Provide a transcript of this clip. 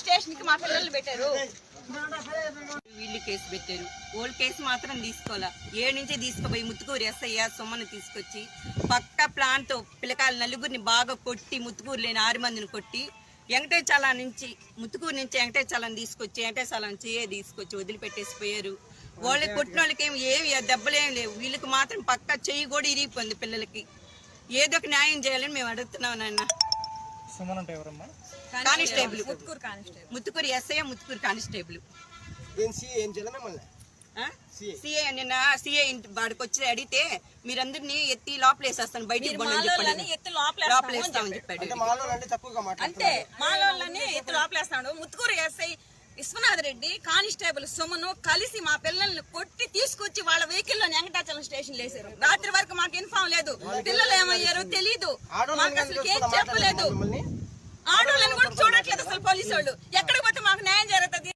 Station కి మా పిల్లలు పెట్టారు, వీళ్ళు కేసు పెట్టారు. ఓల్డ్ కేసు మాత్రం తీసుకోవాలా, 7 నుంచి తీసుకుపోయి ముత్తుకూరు ఎస్ఐ సొమ్మను తీసుకొచ్చి పక్క ప్లాన్ తో పిల్లకాయలు నలుగురిని బాగా కొట్టి, ముత్తుకూరు లేని 6 మందిని కొట్టి వెంకటేశాల నుంచి ముత్తుకూరు నుంచి వెంకటేశాలను తీసుకొచ్చి వదిలిపెట్టేసిపోయారు. వాళ్ళకి కొట్టిన వాళ్ళకి ఏమి దెబ్బలేం లేవు, వీళ్ళకి మాత్రం పక్క చెయ్యి కూడా ఇరిగిపోయింది. పిల్లలకి ఏదో ఒక న్యాయం చేయాలని మేము అడుగుతున్నాం నాయన. Constable, Muthukur SI, Muthukur constable. CI నిన్న సిఐ వాడికి వచ్చి అడిగితే మీరందరినీ ఎత్తి లోపలేసేస్తాను, బయటికి లోపలేస్తామని చెప్పాడు. అంటే మాలోళ్ళని ఎత్తి లోపలేస్తాడు. ముత్తుకూరు ఎస్ఐ విశ్వనాథ్ రెడ్డి, కానిస్టేబుల్ సుమను కలిసి మా పిల్లల్ని కొట్టి తీసుకొచ్చి వాళ్ళ వెహికల్ లో వెంకటాచలం స్టేషన్ వేసారు. రాత్రి వరకు మాకు ఇన్ఫార్మ్ లేదు, పిల్లలు ఏమయ్యారో తెలీదు, మాకు అసలు ఏం చెప్పలేదు. ఆడోళ్ళని కూడా చూడట్లేదు అసలు పోలీసు వాళ్ళు. ఎక్కడికి పోతే మాకు న్యాయం జరుగుతుంది.